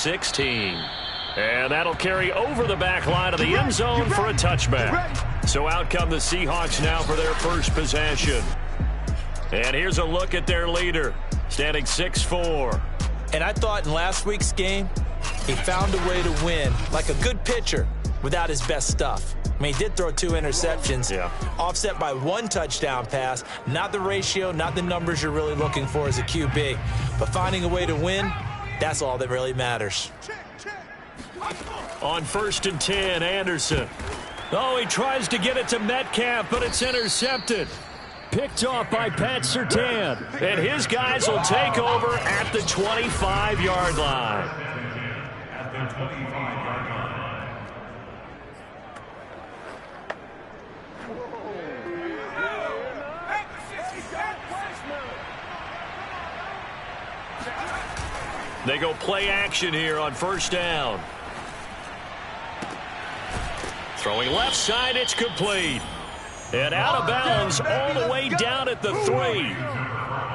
16. And that'll carry over the back line of the end zone for a touchback. So out come the Seahawks now for their first possession. And here's a look at their leader, standing 6'4". And I thought in last week's game, he found a way to win like a good pitcher without his best stuff. I mean, he did throw 2 interceptions, offset by 1 touchdown pass. Not the ratio, not the numbers you're really looking for as a QB. But finding a way to win, that's all that really matters. On 1st and 10, Anderson. Oh, he tries to get it to Metcalf, but it's intercepted. Picked off by Pat Surtain. And his guys will take over at the 25-yard line. They go play action here on 1st down. Throwing left side, it's complete. And out of bounds all the way down at the 3.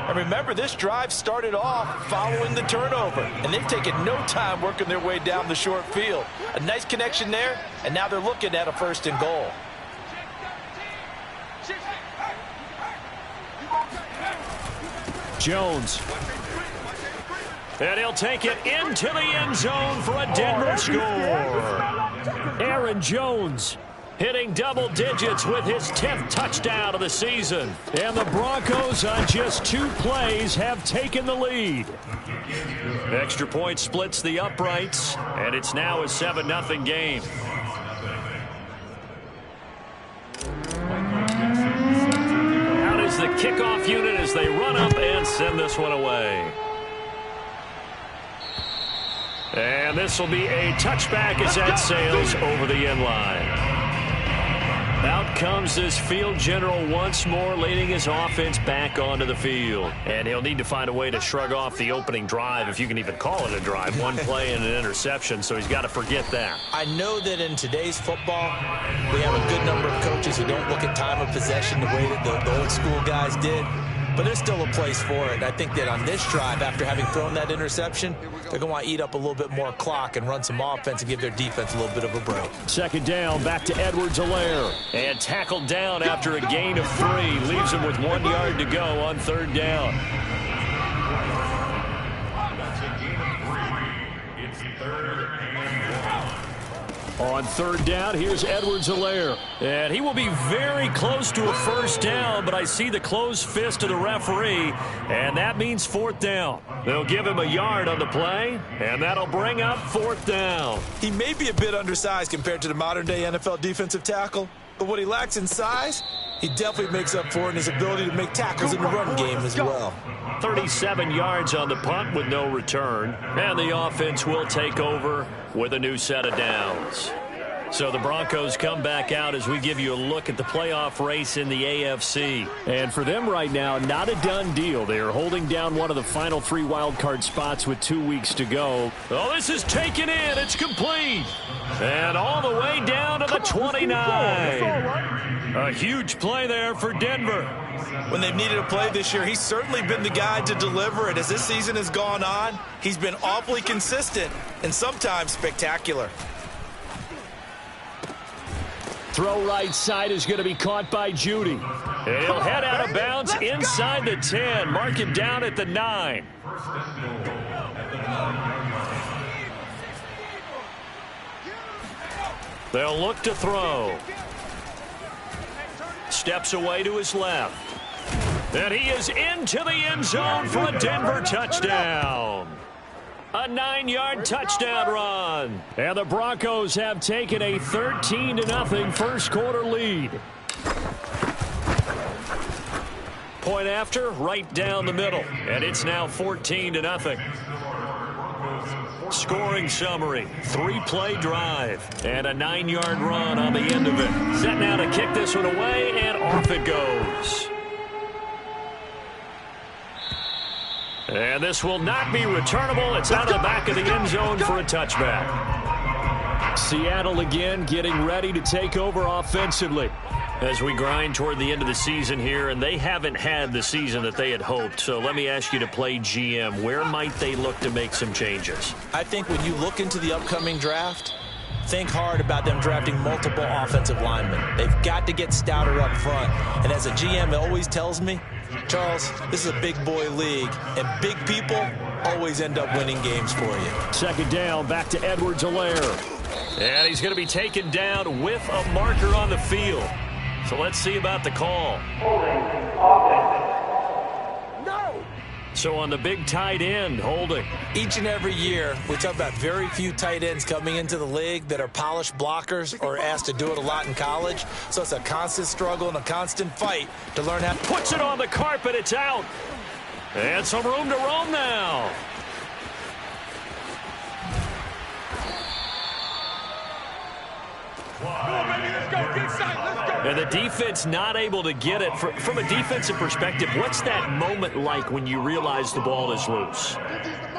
And remember, this drive started off following the turnover. And they've taken no time working their way down the short field. A nice connection there, and now they're looking at a 1st and goal. Jones. And he'll take it into the end zone for a Denver score. Aaron Jones hitting double digits with his 10th touchdown of the season. And the Broncos on just 2 plays have taken the lead. Extra point splits the uprights, and it's now a 7-0 game. Out is the kickoff unit as they run up and send this one away. And this will be a touchback as that sails over the end line. Out comes this field general once more, leading his offense back onto the field. And he'll need to find a way to shrug off the opening drive, if you can even call it a drive. 1 play and an interception, so he's got to forget that. I know that in today's football, we have a good number of coaches who don't look at time of possession the way that the old school guys did. But there's still a place for it. I think that on this drive, after having thrown that interception, they're going to want to eat up a little bit more clock and run some offense and give their defense a little bit of a break. 2nd down, back to Edwards-Helaire. And tackled down after a gain of 3. Leaves him with 1 yard to go on 3rd down. On 3rd down, here's Edwards-Helaire. And he will be very close to a 1st down, but I see the closed fist of the referee, and that means 4th down. They'll give him a yard on the play, and that'll bring up 4th down. He may be a bit undersized compared to the modern-day NFL defensive tackle, but what he lacks in size, he definitely makes up for in his ability to make tackles in the run game as well. 37 yards on the punt with no return, and the offense will take over with a new set of downs. So the Broncos come back out as we give you a look at the playoff race in the AFC. And for them right now, not a done deal. They are holding down one of the final 3 wildcard spots with 2 weeks to go. Oh, this is taken in. It's complete. And all the way down to the 29. A huge play there for Denver. When they've needed a play this year, he's certainly been the guy to deliver it. As this season has gone on, he's been awfully consistent and sometimes spectacular. Throw right side is going to be caught by Judy. And he'll head out of bounds inside the 10. Mark him down at the 9. They'll look to throw. Steps away to his left. And he is into the end zone for a Denver touchdown. A 9-yard touchdown run. And the Broncos have taken a 13-0 first quarter lead. Point after, right down the middle. And it's now 14-0. Scoring summary, 3-play drive, and a 9-yard run on the end of it. Set now to kick this one away, and off it goes. And this will not be returnable. It's out of the back of the end zone for a touchback. Seattle again getting ready to take over offensively. as we grind toward the end of the season here, and they haven't had the season that they had hoped. So let me ask you to play GM. Where might they look to make some changes? I think when you look into the upcoming draft, think hard about them drafting multiple offensive linemen. They've got to get stouter up front. And as a GM, it always tells me, Charles, this is a big boy league, and big people always end up winning games for you. Second down, back to Edwards-Helaire. And he's going to be taken down with a marker on the field. So let's see about the call. No! So on the big tight end, holding. Each and every year, we talk about very few tight ends coming into the league that are polished blockers or asked to do it a lot in college. So it's a constant struggle and a constant fight to learn how. Puts it on the carpet. It's out. And some room to roam now. And the defense not able to get it. From a defensive perspective, what's that moment like when you realize the ball is loose?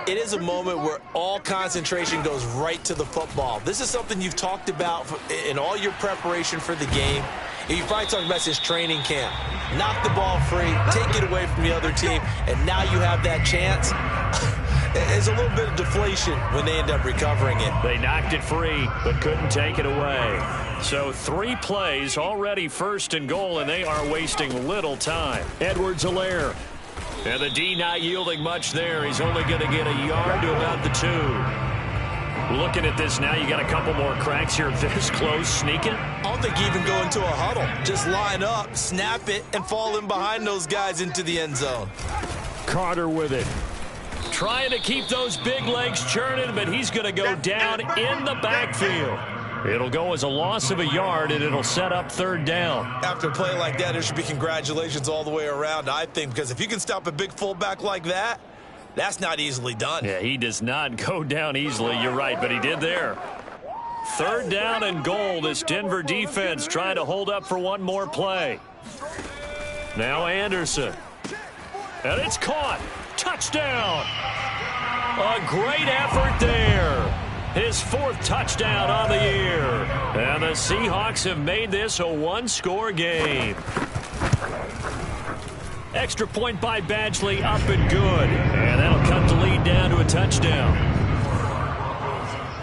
It is a moment where all concentration goes right to the football. This is something you've talked about in all your preparation for the game. You've probably talked about since training camp. Knock the ball free, take it away from the other team, and now you have that chance. There's a little bit of deflation when they end up recovering it. They knocked it free, but couldn't take it away. So 3 plays, already first and goal, and they are wasting little time. Edwards-Helaire. And the D not yielding much there. He's only going to get a yard to about the 2. Looking at this now, you got a couple more cracks here this close, sneaking. I don't think you even go into a huddle. Just line up, snap it, and fall in behind those guys into the end zone. Carter with it. Trying to keep those big legs churning, but he's going to go down in the backfield. It'll go as a loss of a yard, and it'll set up 3rd down. After a play like that, there should be congratulations all the way around, I think, because if you can stop a big fullback like that, that's not easily done. Yeah, he does not go down easily. You're right, but he did there. 3rd down and goal. This Denver defense trying to hold up for one more play. Now Anderson. And it's caught. Touchdown. A great effort there. His 4th touchdown on the year. And the Seahawks have made this a 1-score game. Extra point by Badgley, up and good. And that'll cut the lead down to a touchdown.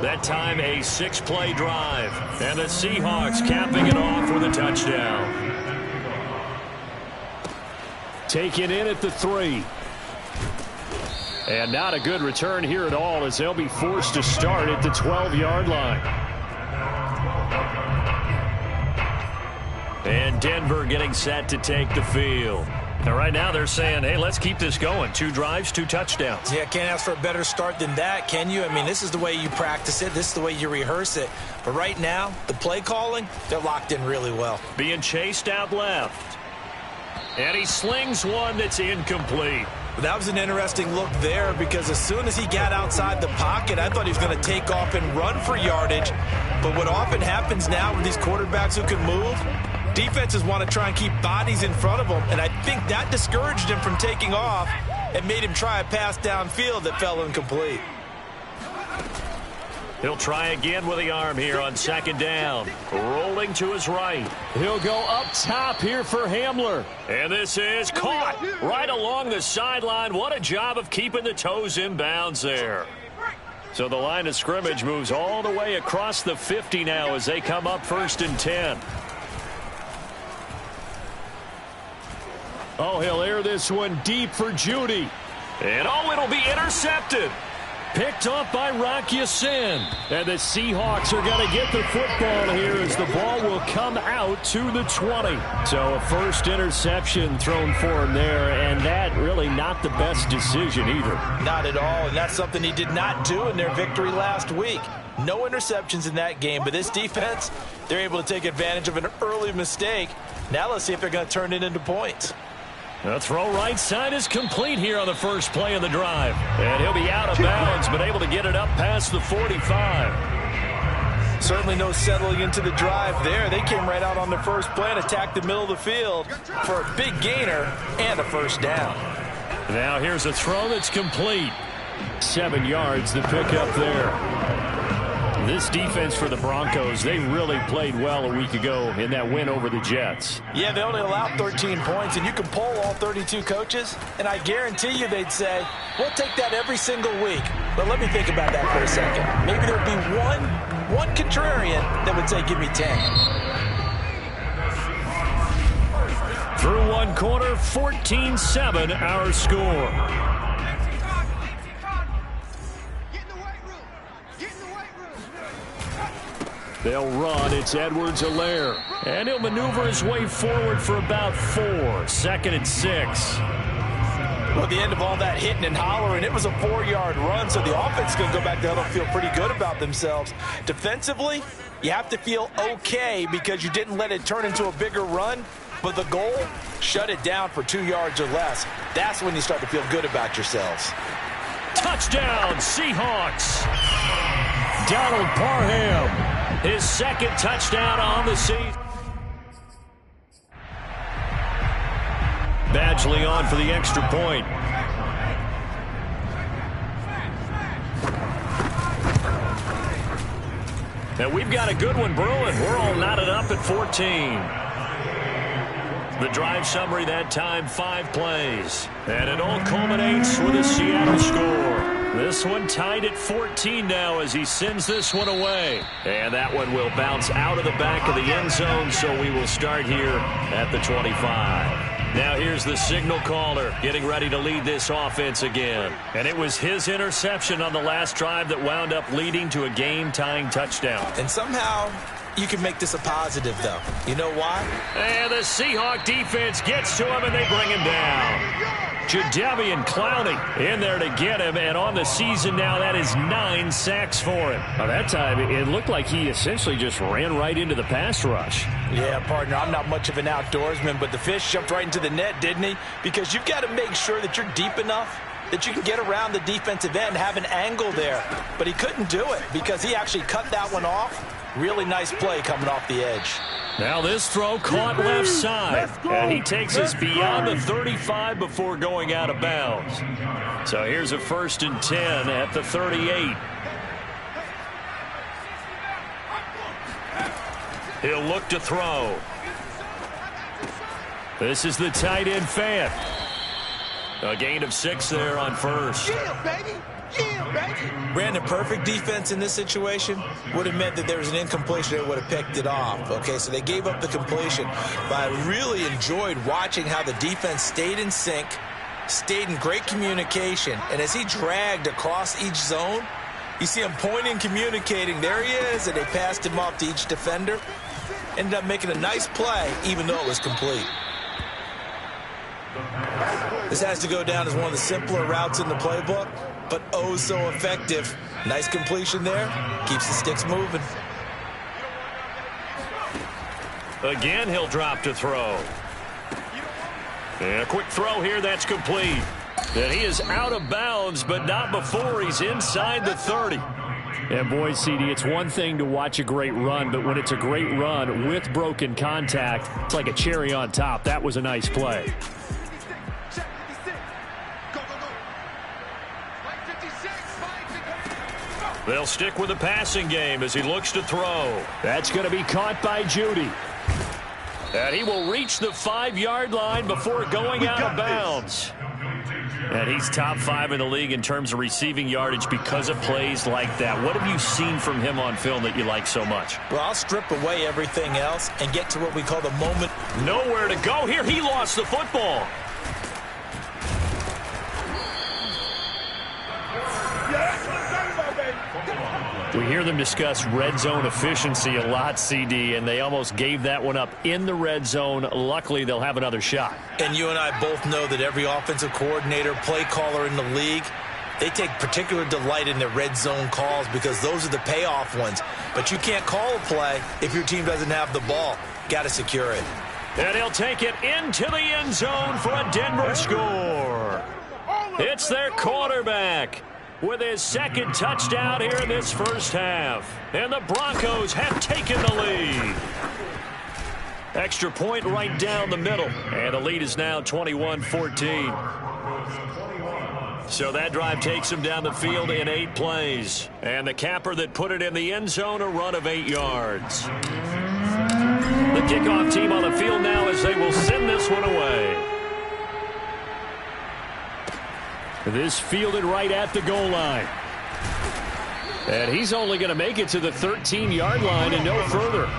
That time a 6-play drive. And the Seahawks capping it off with a touchdown. Taken in at the 3. And not a good return here at all, as they'll be forced to start at the 12-yard line. And Denver getting set to take the field. And right now they're saying, hey, let's keep this going. 2 drives, 2 touchdowns. Yeah, can't ask for a better start than that, can you? I mean, this is the way you practice it. This is the way you rehearse it. But right now, the play calling, they're locked in really well. Being chased out left. And he slings one that's incomplete. That was an interesting look there, because as soon as he got outside the pocket, I thought he was going to take off and run for yardage. But what often happens now with these quarterbacks who can move, defenses want to try and keep bodies in front of them, and I think that discouraged him from taking off and made him try a pass downfield that fell incomplete. He'll try again with the arm here on 2nd down. Rolling to his right. He'll go up top here for Hamler. And this is caught right along the sideline. What a job of keeping the toes in bounds there. So the line of scrimmage moves all the way across the 50 now as they come up 1st and 10. Oh, he'll air this one deep for Judy. And oh, it'll be intercepted. Picked off by Rock Ya-Sin. And the Seahawks are going to get the football here as the ball will come out to the 20. So a first interception thrown for him there, and that really not the best decision either. Not at all, and that's something he did not do in their victory last week. No interceptions in that game, but this defense, they're able to take advantage of an early mistake. Now let's see if they're going to turn it into points. The throw right side is complete here on the first play of the drive. And he'll be out of bounds, but able to get it up past the 45. Certainly no settling into the drive there. They came right out on the first play and attacked the middle of the field for a big gainer and a first down. Now here's a throw that's complete. 7 yards, the pickup there. This defense for the Broncos, they really played well a week ago in that win over the Jets. Yeah, they only allowed 13 points, and you can poll all 32 coaches, and I guarantee you they'd say, we'll take that every single week. But let me think about that for a second. Maybe there'd be one contrarian that would say, give me 10. Through one quarter, 14-7 our score. They'll run. It's Edwards-Helaire. And he'll maneuver his way forward for about 4. 2nd and 6. Well, at the end of all that hitting and hollering, it was a 4-yard run, so the offense is going to go back there and feel pretty good about themselves. Defensively, you have to feel okay because you didn't let it turn into a bigger run, but the goal, shut it down for 2 yards or less. That's when you start to feel good about yourselves. Touchdown, Seahawks. Donald Parham, his 2nd touchdown on the season. Badgley on for the extra point. And we've got a good one brewing. We're all knotted up at 14. The drive summary that time, 5 plays. And it all culminates with a Seattle score. This one tied at 14 now as he sends this one away. And that one will bounce out of the back of the end zone, so we will start here at the 25. Now here's the signal caller getting ready to lead this offense again. And it was his interception on the last drive that wound up leading to a game-tying touchdown. And somehow you can make this a positive, though. You know why? And the Seahawk defense gets to him, and they bring him down. Jadeveon Clowney in there to get him, and on the season now, that is 9 sacks for him. By that time, it looked like he essentially just ran right into the pass rush. Yeah, partner, I'm not much of an outdoorsman, but the fish jumped right into the net, didn't he? Because you've got to make sure that you're deep enough that you can get around the defensive end and have an angle there. But he couldn't do it because he actually cut that one off. Really nice play coming off the edge. Now this throw caught left side, and he takes us beyond the 35 before going out of bounds. So here's a 1st and 10 at the 38. He'll look to throw. This is the tight end Fant. A gain of 6 there on 1st. Yeah, baby. Yeah, baby. Brandon, perfect defense in this situation would have meant that there was an incompletion. They would have picked it off. Okay, so they gave up the completion. But I really enjoyed watching how the defense stayed in sync, stayed in great communication. And as he dragged across each zone, you see him pointing, communicating. There he is, and they passed him off to each defender. Ended up making a nice play, even though it was complete. This has to go down as one of the simpler routes in the playbook, but oh so effective. Nice completion there. Keeps the sticks moving. Again, he'll drop to throw. And a quick throw here, that's complete. And he is out of bounds, but not before he's inside the 30. And boy, CD, it's one thing to watch a great run, but when it's a great run with broken contact, it's like a cherry on top. That was a nice play. They'll stick with the passing game as he looks to throw. That's going to be caught by Judy. And he will reach the 5-yard line before going out of bounds. And he's top 5 in the league in terms of receiving yardage because of plays like that. What have you seen from him on film that you like so much? Well, I'll strip away everything else and get to what we call the moment. Nowhere to go here. He lost the football. We hear them discuss red zone efficiency a lot, CD, and they almost gave that one up in the red zone. Luckily, they'll have another shot. And you and I both know that every offensive coordinator, play caller in the league, they take particular delight in their red zone calls because those are the payoff ones. But you can't call a play if your team doesn't have the ball. Got to secure it. And he'll take it into the end zone for a Denver score. It's their quarterback with his 2nd touchdown here in this first half. And the Broncos have taken the lead. Extra point right down the middle. And the lead is now 21-14. So that drive takes him down the field in 8 plays. And the capper that put it in the end zone, a run of 8 yards. The kickoff team on the field now as they will send this one away. This fielded right at the goal line. And he's only going to make it to the 13-yard line and no further.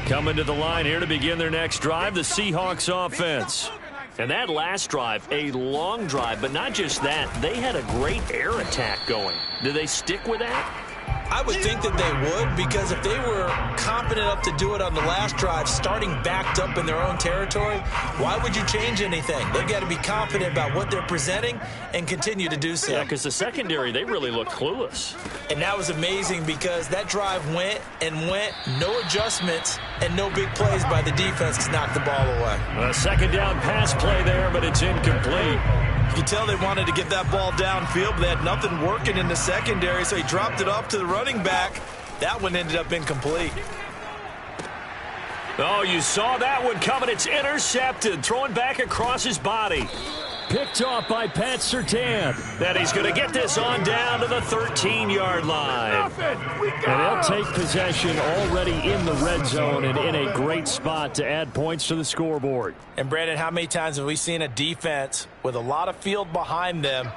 Coming to the line here to begin their next drive, the Seahawks offense. And that last drive, a long drive, but not just that. They had a great air attack going. Do they stick with that? I would think that they would, because if they were confident enough to do it on the last drive, starting backed up in their own territory, why would you change anything? They've got to be confident about what they're presenting and continue to do so. Yeah, because the secondary, they really looked clueless. And that was amazing because that drive went and went, no adjustments, and no big plays by the defense to knock the ball away. A second down pass play there, but it's incomplete. You can tell they wanted to get that ball downfield, but they had nothing working in the secondary, so he dropped it off to the running back. That one ended up incomplete. Oh, you saw that one coming. It's intercepted, throwing back across his body. Picked off by Pat Surtain. Then he's going to get this on down to the 13-yard line. And they'll take possession already in the red zone and in a great spot to add points to the scoreboard. And, Brandon, how many times have we seen a defense with a lot of field behind them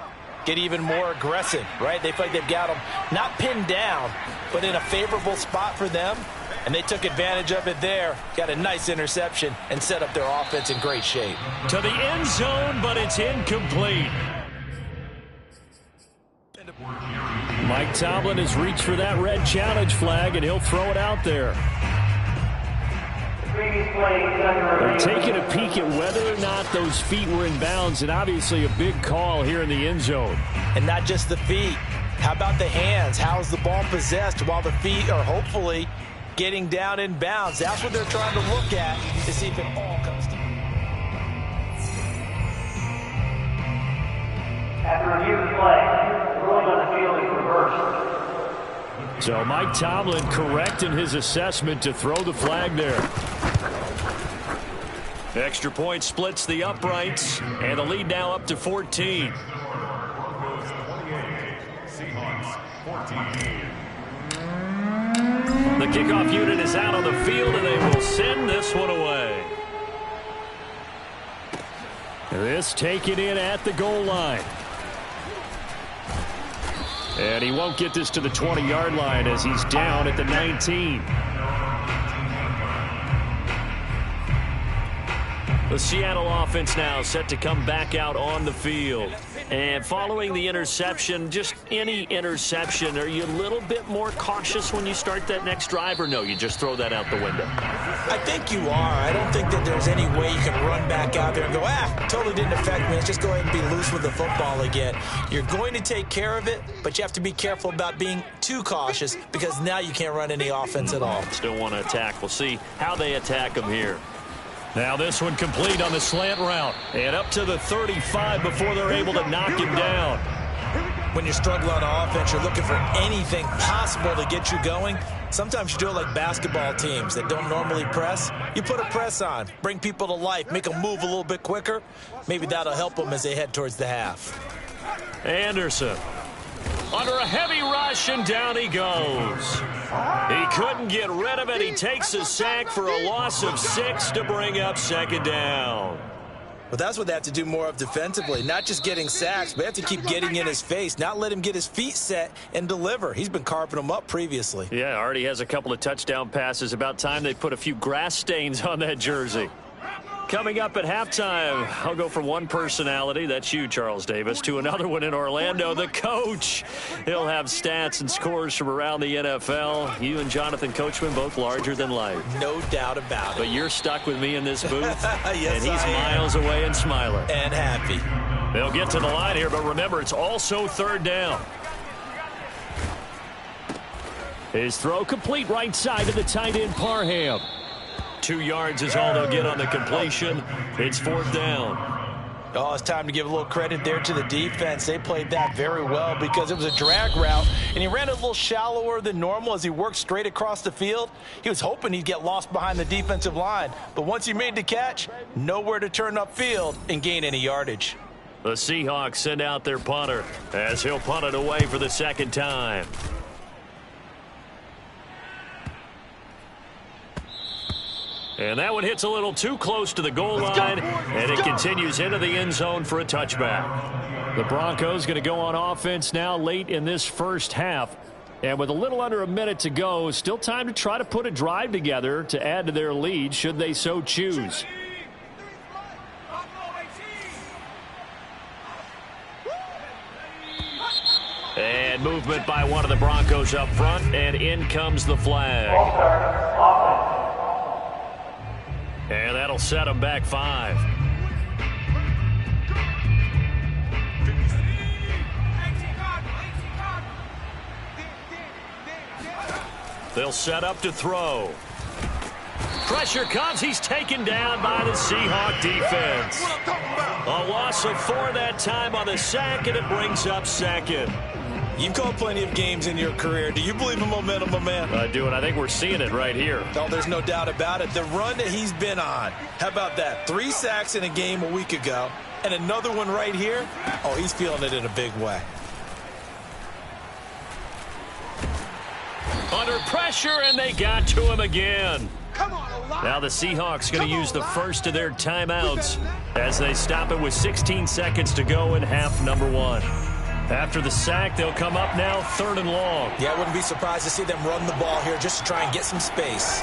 get even more aggressive, right? They feel like they've got them not pinned down, but in a favorable spot for them. And they took advantage of it there, got a nice interception, and set up their offense in great shape. To the end zone, but it's incomplete. Mike Tomlin has reached for that red challenge flag, and he'll throw it out there. They're taking a peek at whether or not those feet were in bounds, and obviously a big call here in the end zone. And not just the feet. How about the hands? How is the ball possessed while the feet are hopefully getting down in bounds? That's what they're trying to look at to see if it all comes together. After review of the play, ruling on the field is reversed. So Mike Tomlin correct in his assessment to throw the flag there. Extra point splits the uprights, and the lead now up to 14. The kickoff unit is out on the field, and they will send this one away. This taken in at the goal line. And he won't get this to the 20-yard line as he's down at the 19. The Seattle offense now set to come back out on the field. And following the interception, just any interception, are you a little bit more cautious when you start that next drive, or no, you just throw that out the window? I think you are. I don't think that there's any way you can run back out there and go, totally didn't affect me. Let's just go ahead and be loose with the football again. You're going to take care of it, but you have to be careful about being too cautious because now you can't run any offense at all. Still want to attack. We'll see how they attack them here. Now this one complete on the slant route. And up to the 35 before they're able to knock him down. When you're struggling on offense, you're looking for anything possible to get you going. Sometimes you do it like basketball teams that don't normally press. You put a press on, bring people to life, make them move a little bit quicker. Maybe that'll help them as they head towards the half. Anderson under a heavy rush, and down he goes. He couldn't get rid of it. He takes a sack for a loss of 6 to bring up second down. Well, that's what they have to do more of defensively, not just getting sacks, but they have to keep getting in his face, not let him get his feet set and deliver. He's been carving them up previously. Yeah, already has a couple of touchdown passes. About time they put a few grass stains on that jersey. Coming up at halftime, I'll go from one personality, that's you, Charles Davis, to another one in Orlando, the coach. He'll have stats and scores from around the NFL. You and Jonathan Coachman, both larger than life. No doubt about it. But you're stuck with me in this booth, yes, and he's miles away and smiling. And happy. They'll get to the line here, but remember, it's also third down. His throw complete right side to the tight end, Parham. 2 yards is all they'll get on the completion. It's fourth down. Oh, it's time to give a little credit there to the defense. They played that very well because it was a drag route, and he ran a little shallower than normal as he worked straight across the field. He was hoping he'd get lost behind the defensive line, but once he made the catch, nowhere to turn upfield and gain any yardage. The Seahawks send out their punter as he'll punt it away for the second time. And that one hits a little too close to the goal line, and it continues into the end zone for a touchback. The Broncos going to go on offense now late in this first half. And with a little under a minute to go, still time to try to put a drive together to add to their lead should they so choose. And movement by one of the Broncos up front, and in comes the flag. And that'll set them back 5. They'll set up to throw. Pressure comes. He's taken down by the Seahawk defense. A loss of 4 that time on the sack, and it brings up second. You've called plenty of games in your career. Do you believe in momentum, my man? I do, and I think we're seeing it right here. Oh, there's no doubt about it. The run that he's been on. How about that? 3 sacks in a game a week ago, and another one right here. Oh, he's feeling it in a big way. Under pressure, and they got to him again. Now the Seahawks going to use the first of their timeouts as they stop it with 16 seconds to go in half number 1. After the sack, they'll come up now 3rd and long. Yeah, I wouldn't be surprised to see them run the ball here just to try and get some space.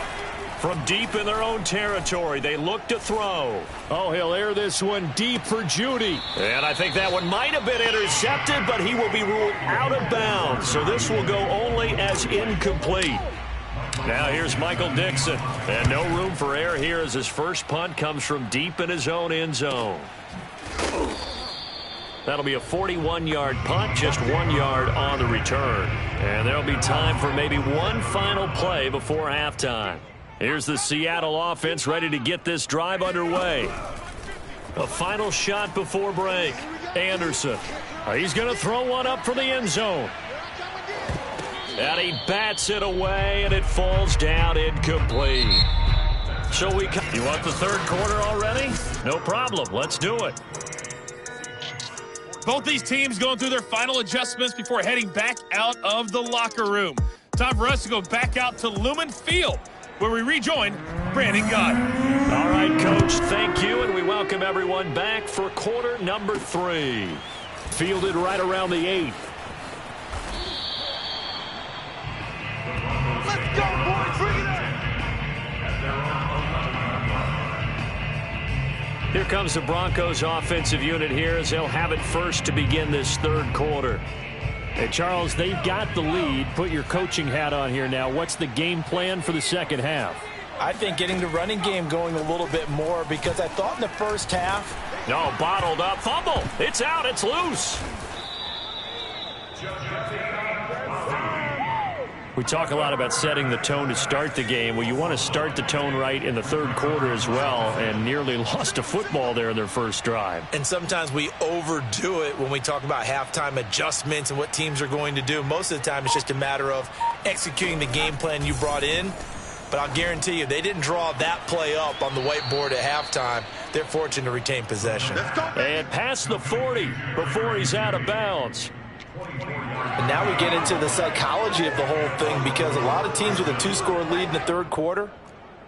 From deep in their own territory, they look to throw. Oh, he'll air this one deep for Judy. And I think that one might have been intercepted, but he will be ruled out of bounds. So this will go only as incomplete. Now here's Michael Dixon. And no room for error here as his first punt comes from deep in his own end zone. That'll be a 41-yard punt, just 1 yard on the return. And there'll be time for maybe one final play before halftime. Here's the Seattle offense ready to get this drive underway. A final shot before break. Anderson. He's going to throw one up for the end zone. And he bats it away, and it falls down incomplete. So you want the third quarter already? No problem. Let's do it. Both these teams going through their final adjustments before heading back out of the locker room. Time for us to go back out to Lumen Field, where we rejoin Brandon Goddard. All right, Coach, thank you, and we welcome everyone back for quarter number 3. Fielded right around the 8. Let's go, boys. Bring it up. Here comes the Broncos offensive unit here as they'll have it first to begin this third quarter. Hey, Charles, they've got the lead. Put your coaching hat on here now. What's the game plan for the second half? I think getting the running game going a little bit more because I thought in the first half. No, bottled up. Fumble. It's out. It's loose. We talk a lot about setting the tone to start the game. Well, you want to start the tone right in the third quarter as well, and nearly lost a football there in their first drive. And sometimes we overdo it when we talk about halftime adjustments and what teams are going to do. Most of the time, it's just a matter of executing the game plan you brought in. But I'll guarantee you, they didn't draw that play up on the whiteboard at halftime. They're fortunate to retain possession. And past the 40 before he's out of bounds. And now we get into the psychology of the whole thing because a lot of teams with a 2-score lead in the third quarter,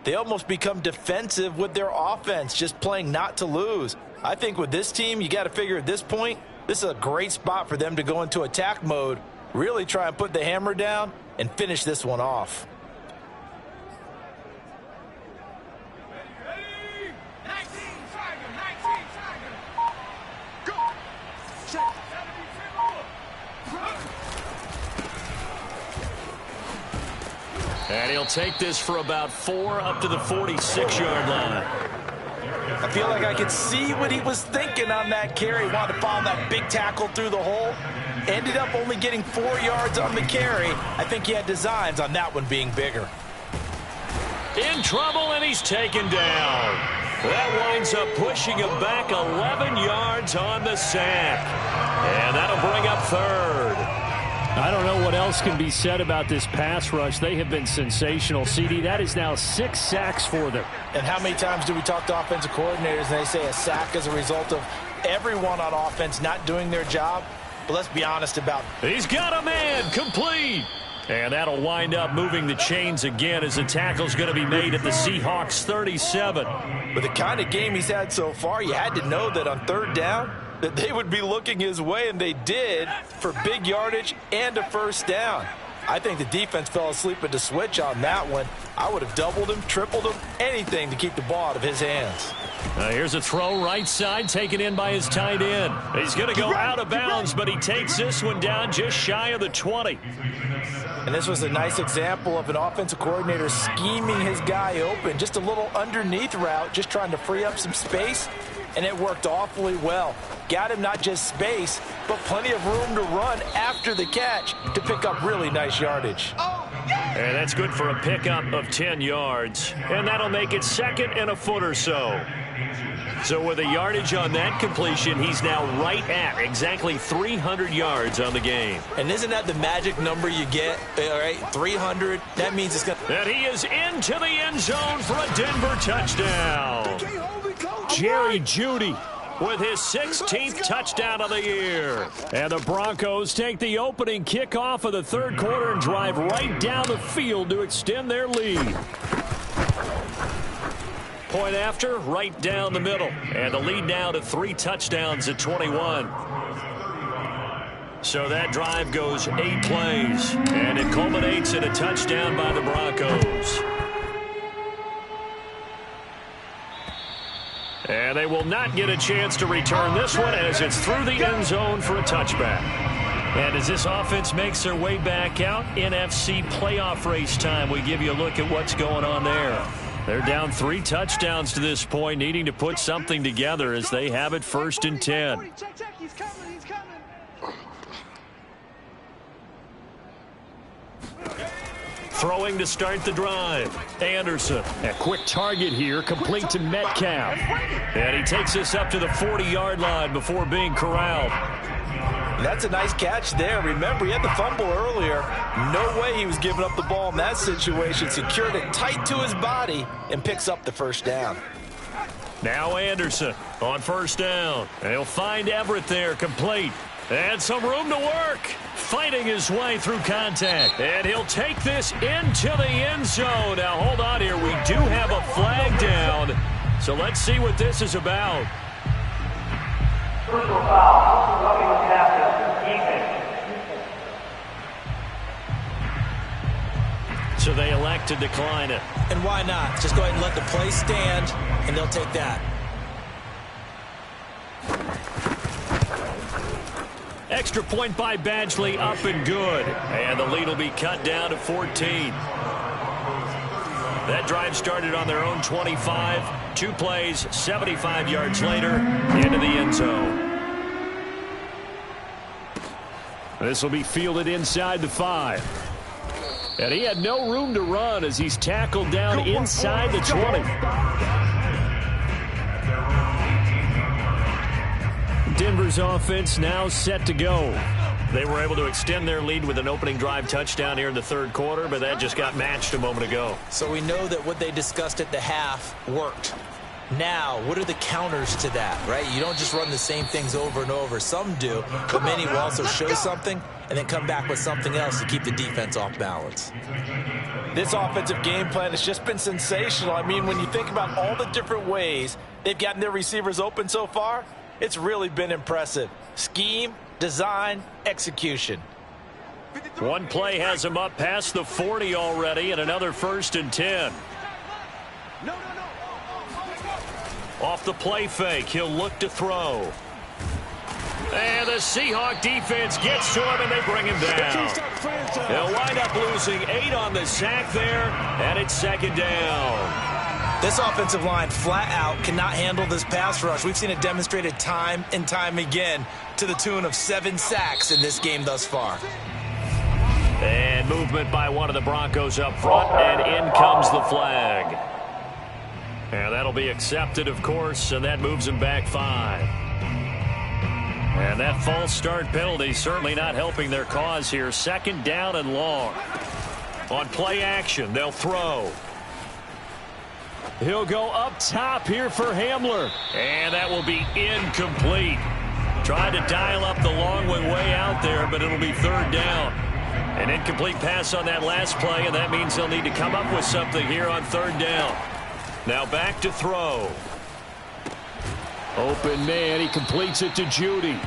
they almost become defensive with their offense, just playing not to lose. I think with this team, you got to figure at this point, this is a great spot for them to go into attack mode, really try and put the hammer down and finish this one off. And he'll take this for about 4 up to the 46-yard line. I feel like I could see what he was thinking on that carry. Wanted to follow that big tackle through the hole. Ended up only getting 4 yards on the carry. I think he had designs on that one being bigger. In trouble, and he's taken down. That winds up pushing him back 11 yards on the sack. And that'll bring up third. I don't know what else can be said about this pass rush. They have been sensational, CD. That is now 6 sacks for them. And how many times do we talk to offensive coordinators and they say a sack is a result of everyone on offense not doing their job? But let's be honest about it. He's got a man complete. And that'll wind up moving the chains again as the tackle's going to be made at the Seahawks 37. With the kind of game he's had so far, you had to know that on third down that they would be looking his way, and they did, for big yardage and a first down. I think the defense fell asleep at the switch on that one. I would have doubled him, tripled him, anything to keep the ball out of his hands. Here's a throw right side taken in by his tight end. He's going to go out of bounds, but he takes this one down just shy of the 20. And this was a nice example of an offensive coordinator scheming his guy open. Just a little underneath route, just trying to free up some space, and it worked awfully well. Got him not just space, but plenty of room to run after the catch to pick up really nice yardage. And that's good for a pickup of 10 yards. And that'll make it second and a foot or so. So with the yardage on that completion, he's now right at exactly 300 yards on the game. And isn't that the magic number you get? All right, 300. That means it's going to... And he is into the end zone for a Denver touchdown. Jerry Jeudy with his 16th touchdown of the year. And the Broncos take the opening kickoff of the third quarter and drive right down the field to extend their lead. Point after, right down the middle. And the lead now to 3 touchdowns at 21. So that drive goes 8 plays. And it culminates in a touchdown by the Broncos. And they will not get a chance to return this one as it's through the end zone for a touchback. And as this offense makes their way back out, NFC playoff race time, we give you a look at what's going on there. They're down 3 touchdowns to this point, needing to put something together as they have it 1st and 10. He's coming, he's coming. Throwing to start the drive. Anderson. A quick target here, complete to Metcalf. And he takes this up to the 40-yard line before being corralled. That's a nice catch there. Remember, he had the fumble earlier. No way he was giving up the ball in that situation. Secured it tight to his body and picks up the first down. Now Anderson on first down. And he'll find Everett there, complete. And some room to work. Fighting his way through contact. And he'll take this into the end zone. Now, hold on here. We do have a flag down. So let's see what this is about. Personal foul. Roughing the pass defense. So they elect to decline it. And why not? Just go ahead and let the play stand, and they'll take that. Extra point by Badgley, up and good. And the lead will be cut down to 14. That drive started on their own 25. 2 plays, 75 yards later, into the end zone. This will be fielded inside the 5. And he had no room to run as he's tackled down inside the 20. Denver's offense now set to go. They were able to extend their lead with an opening drive touchdown here in the third quarter, but that just got matched a moment ago. So we know that what they discussed at the half worked. Now, what are the counters to that, right? You don't just run the same things over and over. Some do, but many will also show something and then come back with something else to keep the defense off balance. This offensive game plan has just been sensational. I mean, when you think about all the different ways they've gotten their receivers open so far, it's really been impressive. Scheme, design, execution. One play has him up past the 40 already, and another 1st and 10. Off the play fake, he'll look to throw. And the Seahawk defense gets to him, and they bring him down. They'll wind up losing 8 on the sack there, and it's 2nd down. This offensive line flat out cannot handle this pass rush. We've seen it demonstrated time and time again to the tune of 7 sacks in this game thus far. And movement by one of the Broncos up front, and in comes the flag. And that'll be accepted, of course, and that moves him back 5. And that false start penalty certainly not helping their cause here. 2nd down and long. On play action, they'll throw. He'll go up top here for Hamler. And that will be incomplete. Tried to dial up the long way out there, but it'll be 3rd down. An incomplete pass on that last play, and that means they'll need to come up with something here on 3rd down. Now back to throw. Open man, he completes it to Judy.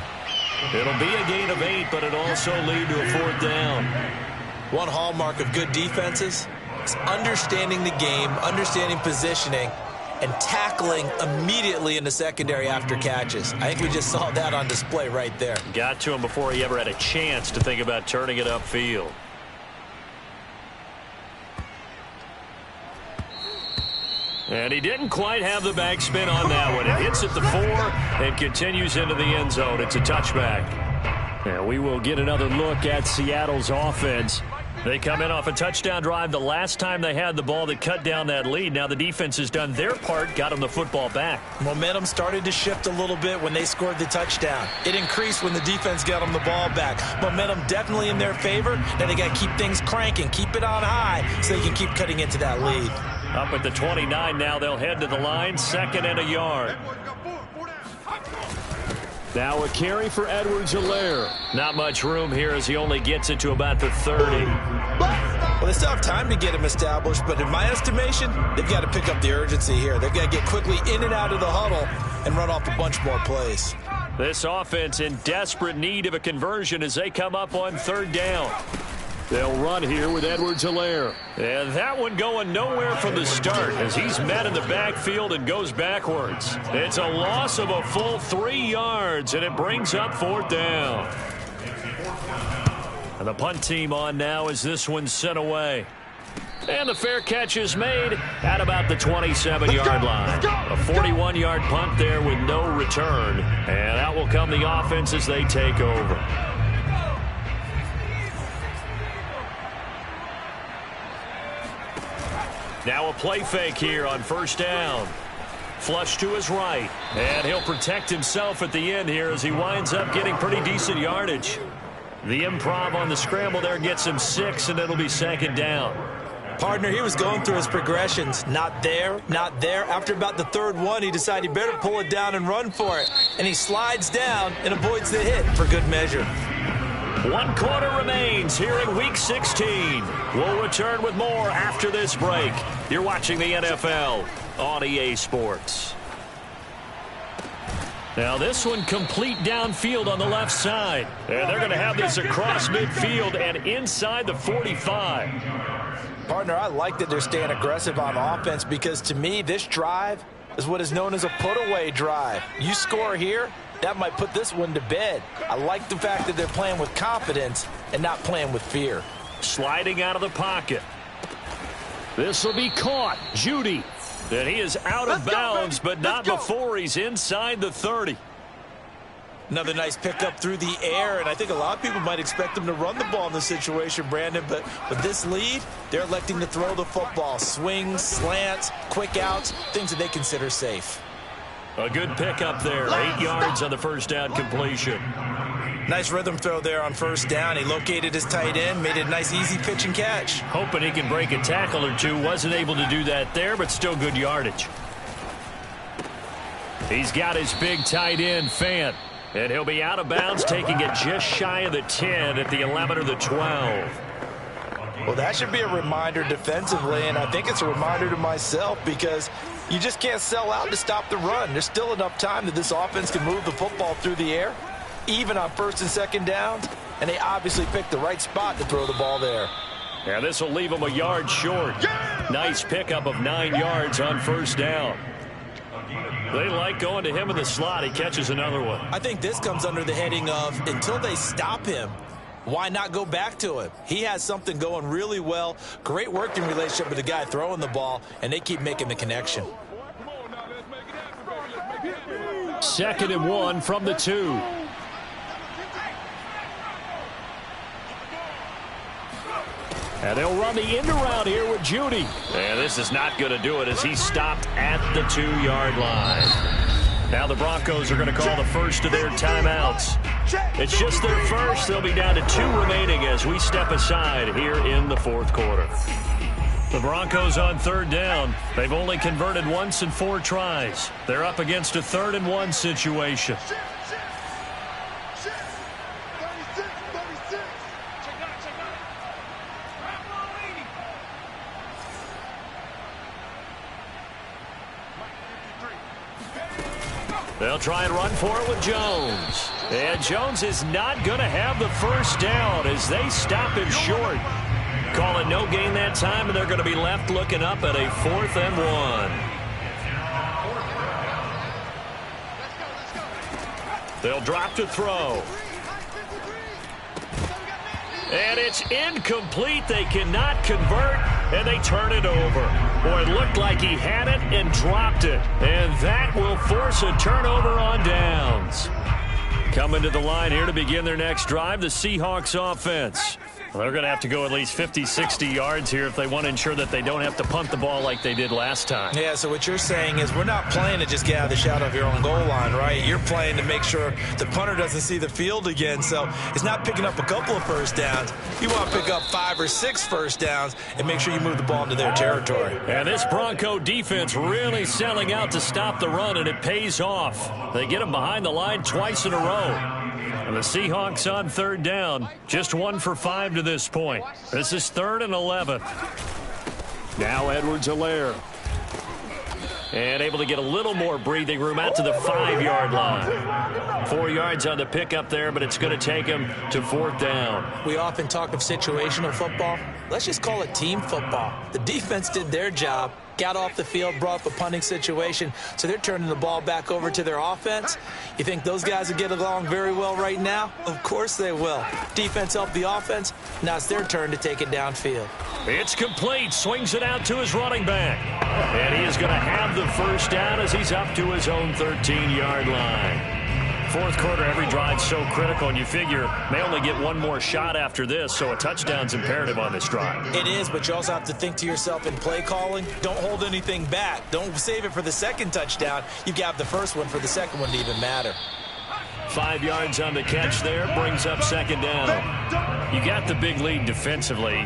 It'll be a gain of 8, but it'll also lead to a 4th down. One hallmark of good defenses is understanding the game, understanding positioning, and tackling immediately in the secondary after catches. I think we just saw that on display right there. Got to him before he ever had a chance to think about turning it upfield. And he didn't quite have the backspin on that one. It hits at the 4 and continues into the end zone. It's a touchback. And we will get another look at Seattle's offense. They come in off a touchdown drive the last time they had the ball that cut down that lead. Now the defense has done their part, got them the football back. Momentum started to shift a little bit when they scored the touchdown. It increased when the defense got them the ball back. Momentum definitely in their favor. Now they got to keep things cranking, keep it on high so they can keep cutting into that lead. Up at the 29 now, they'll head to the line, 2nd and a yard. Now a carry for Edwards-Helaire. Not much room here as he only gets it to about the 30. Well, they still have time to get him established, but in my estimation, they've got to pick up the urgency here. They've got to get quickly in and out of the huddle and run off a bunch more plays. This offense in desperate need of a conversion as they come up on 3rd down. They'll run here with Edwards-Helaire. And that one going nowhere from the start as he's met in the backfield and goes backwards. It's a loss of a full 3 yards, and it brings up 4th down. And the punt team on now as this one's sent away. And the fair catch is made at about the 27-yard line. A 41-yard punt there with no return. And out will come the offense as they take over. Now a play fake here on 1st down. Flush to his right. And he'll protect himself at the end here as he winds up getting pretty decent yardage. The improv on the scramble there gets him 6, and it'll be 2nd down. Partner, he was going through his progressions. Not there, not there. After about the 3rd one, he decided he better pull it down and run for it. And he slides down and avoids the hit for good measure. 1 quarter remains here in Week 16. We'll return with more after this break. You're watching the NFL on EA Sports. Now this one complete downfield on the left side. And they're going to have this across midfield and inside the 45. Partner, I like that they're staying aggressive on offense because to me, this drive is what is known as a put-away drive. You score here, that might put this one to bed. I like the fact that they're playing with confidence and not playing with fear. Sliding out of the pocket. This will be caught. Judy. And he is out of bounds, but not before he's inside the 30. Another nice pickup through the air, and I think a lot of people might expect them to run the ball in this situation, Brandon, but with this lead, they're electing to throw the football. Swings, slants, quick outs, things that they consider safe. A good pickup there, 8 yards on the 1st down completion. Nice rhythm throw there on 1st down. He located his tight end, made it a nice easy pitch and catch. Hoping he can break a tackle or two. Wasn't able to do that there, but still good yardage. He's got his big tight end, Fant. And he'll be out of bounds, taking it just shy of the 10 at the 11 or the 12. Well, that should be a reminder defensively, and I think it's a reminder to myself because you just can't sell out to stop the run. There's still enough time that this offense can move the football through the air, even on 1st and 2nd downs, and they obviously picked the right spot to throw the ball there. Yeah, this will leave him a yard short. Nice pickup of 9 yards on 1st down. They like going to him in the slot. He catches another one. I think this comes under the heading of until they stop him, why not go back to him? He has something going really well. Great working relationship with the guy throwing the ball, and they keep making the connection. 2nd and 1 from the 2. And they'll run the end around here with Judy. And this is not going to do it as he stopped at the 2-yard line. Now the Broncos are going to call the first of their timeouts. It's just their first. They'll be down to 2 remaining as we step aside here in the fourth quarter. The Broncos on third down. They've only converted once in 4 tries. They're up against a 3rd and 1 situation. They'll try and run for it with Jones. And Jones is not going to have the first down as they stop him short. Call it no gain that time, and they're going to be left looking up at a 4th and 1. They'll drop to throw. And it's incomplete. They cannot convert, and they turn it over. Boy, it looked like he had it and dropped it. And that will force a turnover on downs. Coming to the line here to begin their next drive, the Seahawks offense. Well, they're going to have to go at least 50, 60 yards here if they want to ensure that they don't have to punt the ball like they did last time. Yeah, so what you're saying is we're not playing to just get out of the shadow of your own goal line, right? You're playing to make sure the punter doesn't see the field again. So it's not picking up a couple of first downs. You want to pick up 5 or 6 first downs and make sure you move the ball into their territory. And this Bronco defense really selling out to stop the run, and it pays off. They get them behind the line twice in a row. And the Seahawks on third down, just 1 for 5 to this point. This is 3rd and 11. Now Edwards-Helaire. And able to get a little more breathing room out to the 5-yard line. 4 yards on the pickup there, but it's going to take him to 4th down. We often talk of situational football. Let's just call it team football. The defense did their job, got off the field, brought up a punting situation, so they're turning the ball back over to their offense. You think those guys will get along very well right now? Of course they will. Defense helped the offense. Now it's their turn to take it downfield. It's complete. Swings it out to his running back. And he is going to have the first down as he's up to his own 13-yard line. Fourth quarter, every drive's so critical, and you figure they only get one more shot after this, so a touchdown's imperative on this drive. It is, but you also have to think to yourself in play calling, don't hold anything back. Don't save it for the second touchdown. You've got the first one for the second one to even matter. 5 yards on the catch there, brings up 2nd down. You got the big lead defensively,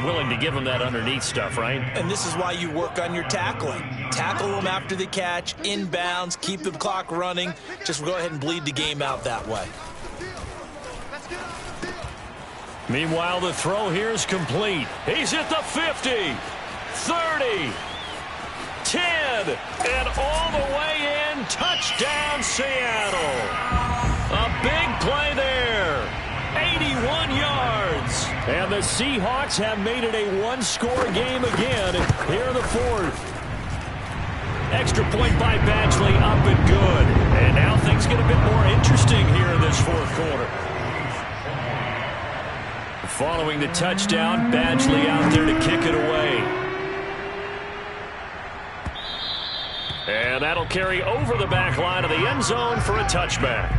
willing to give them that underneath stuff, right? And this is why you work on your tackling. Tackle them after the catch, inbounds, keep the clock running. Just go ahead and bleed the game out that way. Meanwhile, the throw here is complete. He's at the 50, 30, 10, and all the way in. Touchdown, Seattle. A big play there. 81 yards. And the Seahawks have made it a one-score game again here in the fourth. Extra point by Badgley, up and good. And now things get a bit more interesting here in this fourth quarter. Following the touchdown, Badgley out there to kick it away. And that'll carry over the back line of the end zone for a touchback.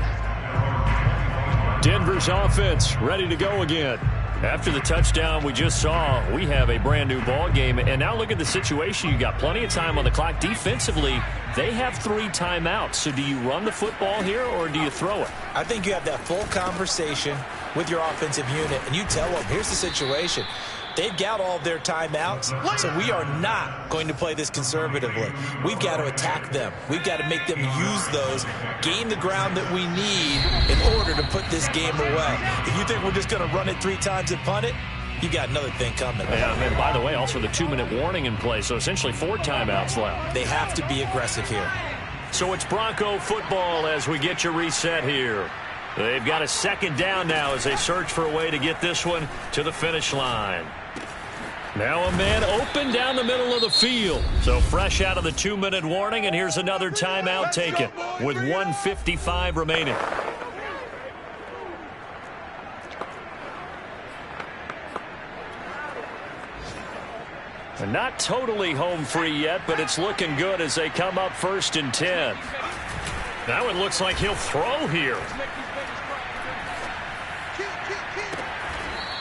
Denver's offense ready to go again. After the touchdown we just saw, we have a brand new ball game. And now look at the situation. You got plenty of time on the clock. Defensively, they have 3 timeouts. So do you run the football here or do you throw it? I think you have that full conversation with your offensive unit, and you tell them, here's the situation. They've got all of their timeouts, so we are not going to play this conservatively. We've got to attack them. We've got to make them use those, gain the ground that we need in order to put this game away. If you think we're just going to run it 3 times and punt it, you got another thing coming. Yeah, and by the way, also the 2-minute warning in play, so essentially 4 timeouts left. They have to be aggressive here. So it's Bronco football as we get you reset here. They've got a 2nd down now as they search for a way to get this one to the finish line. Now a man open down the middle of the field. So fresh out of the 2-minute warning, and here's another timeout taken with 1:55 remaining. And not totally home free yet, but it's looking good as they come up 1st and 10. Now it looks like he'll throw here.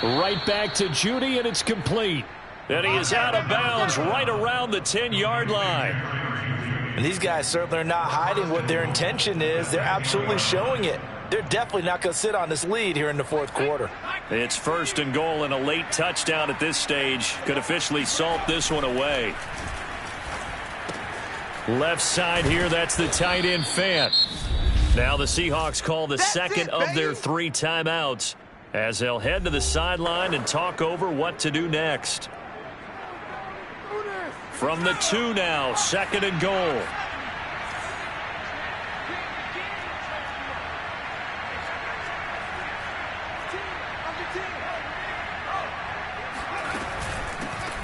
Right back to Judy, and it's complete. And he is out of bounds right around the 10-yard line. And these guys certainly are not hiding what their intention is. They're absolutely showing it. They're definitely not going to sit on this lead here in the fourth quarter. It's first and goal, and a late touchdown at this stage could officially salt this one away. Left side here, that's the tight end Fant. Now the Seahawks call the second of their 3 timeouts as they'll head to the sideline and talk over what to do next. From the 2 now, second and goal.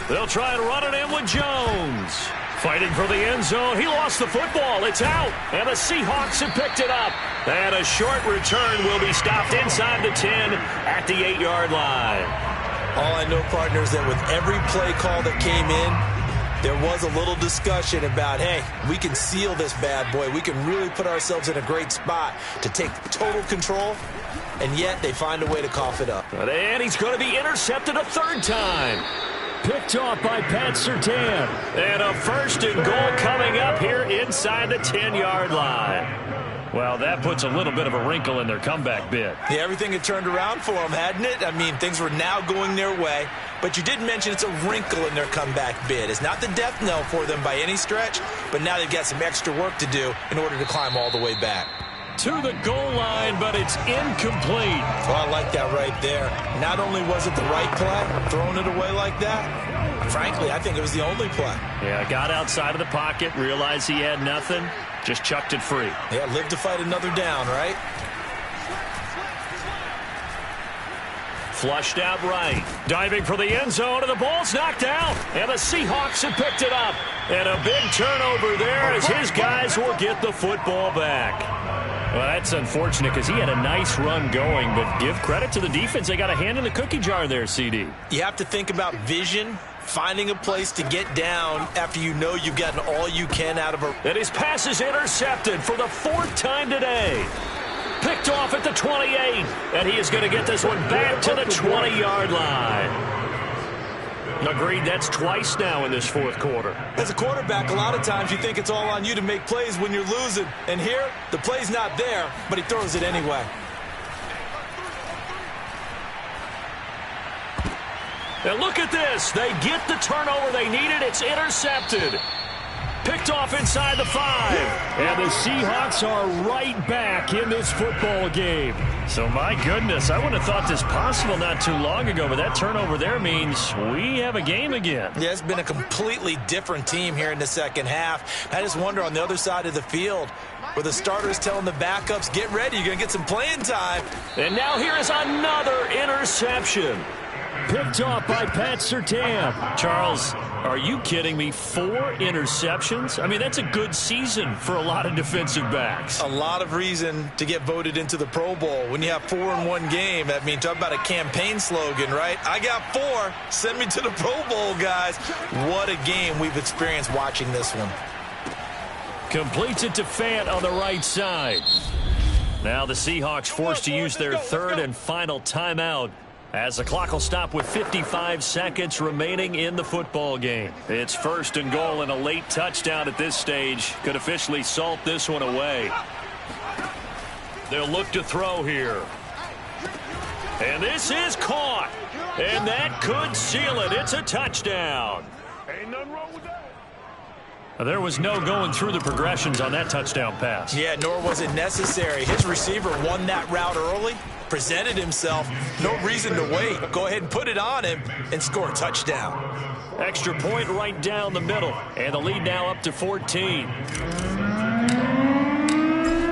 They'll try and run it in with Jones. Fighting for the end zone. He lost the football. It's out. And the Seahawks have picked it up. And a short return will be stopped inside the 10 at the 8-yard line. All I know, partner, is that with every play call that came in, there was a little discussion about, hey, we can seal this bad boy. We can really put ourselves in a great spot to take total control. And yet they find a way to cough it up. And he's going to be intercepted a 3rd time. Picked off by Pat Surtain. And a first and goal coming up here inside the 10-yard line. Well, that puts a little bit of a wrinkle in their comeback bid. Yeah, everything had turned around for them, hadn't it? I mean, things were now going their way. But you did mention it's a wrinkle in their comeback bid. It's not the death knell for them by any stretch, but now they've got some extra work to do in order to climb all the way back. To the goal line, but it's incomplete. Oh, I like that right there. Not only was it the right play, throwing it away like that, frankly, I think it was the only play. Yeah, got outside of the pocket, realized he had nothing, just chucked it free. Yeah, live to fight another down, right? Flushed out right. Diving for the end zone, and the ball's knocked out. And the Seahawks have picked it up. And a big turnover there as his guys will get the football back. Well, that's unfortunate because he had a nice run going, but give credit to the defense. They got a hand in the cookie jar there, CD. You have to think about vision, finding a place to get down after you know you've gotten all you can out of a... And his pass is intercepted for the 4th time today. Picked off at the 28, and he is going to get this one back to the 20-yard line. Agreed, that's twice now in this 4th quarter. As a quarterback, a lot of times you think it's all on you to make plays when you're losing. And here, the play's not there, but he throws it anyway. And look at this. They get the turnover they needed. It's intercepted. Picked off inside the 5. And the Seahawks are right back in this football game. So, my goodness, I wouldn't have thought this possible not too long ago, but that turnover there means we have a game again. Yeah, it's been a completely different team here in the second half. I just wonder on the other side of the field where the starters telling the backups, get ready, you're going to get some playing time. And now here is another interception. Picked off by Pat Surtain. Charles, are you kidding me? 4 interceptions? I mean, that's a good season for a lot of defensive backs. A lot of reason to get voted into the Pro Bowl. When you have 4 in one game, I mean, talk about a campaign slogan, right? I got 4. Send me to the Pro Bowl, guys. What a game we've experienced watching this one. Completes it to Fant on the right side. Now the Seahawks forced to use their 3rd and final timeout, as the clock will stop with 55 seconds remaining in the football game. It's first and goal, and a late touchdown at this stage could officially salt this one away. They'll look to throw here. And this is caught. And that could seal it. It's a touchdown. Ain't nothing wrong with that. There was no going through the progressions on that touchdown pass. Yeah, nor was it necessary. His receiver won that route early, presented himself, no reason to wait. Go ahead and put it on him and score a touchdown. Extra point right down the middle, and the lead now up to 14.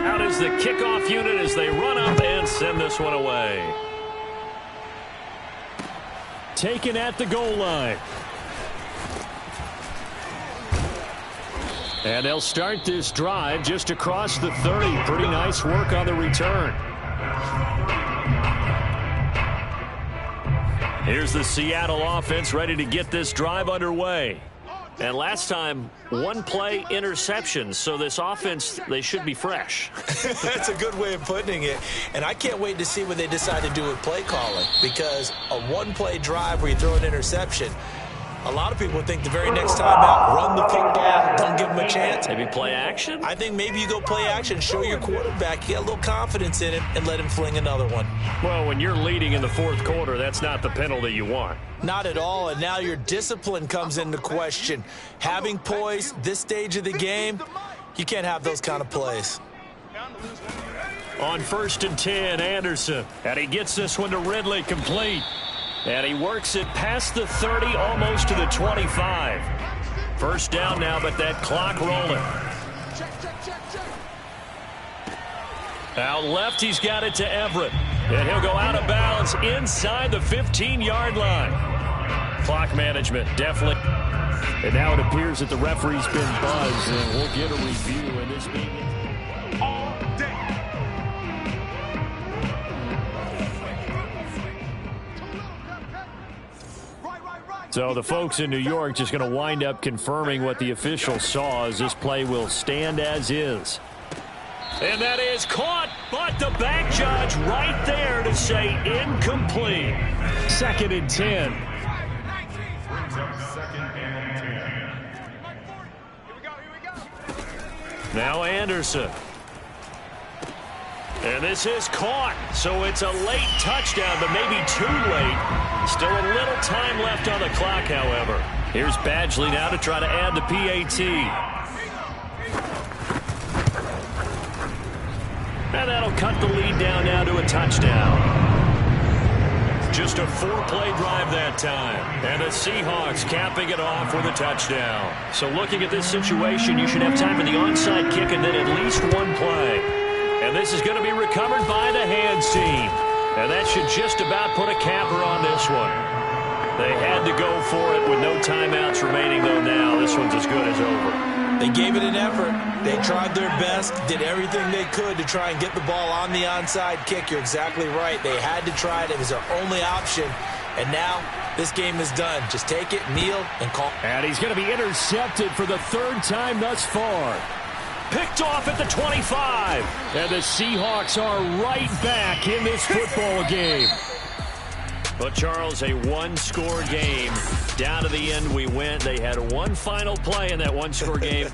Out is the kickoff unit as they run up and send this one away. Taken at the goal line. And they'll start this drive just across the 30. Pretty nice work on the return. Here's the Seattle offense ready to get this drive underway. And last time, one play interception. So this offense, they should be fresh. That's a good way of putting it. And I can't wait to see what they decide to do with play calling, because a one-play drive where you throw an interception, a lot of people think the very next time out, run the football, don't give them a chance. Maybe play action? I think maybe you go play action, show your quarterback, get a little confidence in him, and let him fling another one. Well, when you're leading in the fourth quarter, that's not the penalty you want. Not at all, and now your discipline comes into question. Having poise this stage of the game, you can't have those kind of plays. On 1st and 10, Anderson. And he gets this one to Ridley, complete. And he works it past the 30, almost to the 25. First down now, but that clock rolling. Out left, he's got it to Everett. And he'll go out of bounds inside the 15-yard line. Clock management, definitely. And now it appears that the referee's been buzzed, and we'll get a review in this meeting. All day. So the folks in New York just going to wind up confirming what the official saw, as this play will stand as is. And that is caught, but the back judge right there to say incomplete. 2nd and 10. Now Anderson. And this is caught, so it's a late touchdown, but maybe too late. Still a little time left on the clock, however. Here's Badgley now to try to add the PAT. And that'll cut the lead down now to a touchdown. Just a 4-play drive that time. And the Seahawks capping it off with a touchdown. So looking at this situation, you should have time for the onside kick and then at least one play. And this is going to be recovered by the hands team. And that should just about put a capper on this one. They had to go for it with no timeouts remaining, though now this one's as good as over. They gave it an effort. They tried their best, did everything they could to try and get the ball on the onside kick. You're exactly right. They had to try it. It was their only option. And now this game is done. Just take it, kneel, and call. And he's going to be intercepted for the 3rd time thus far. Picked off at the 25. And the Seahawks are right back in this football game. But, Charles, a one-score game. Down to the end we went. They had one final play in that one-score game.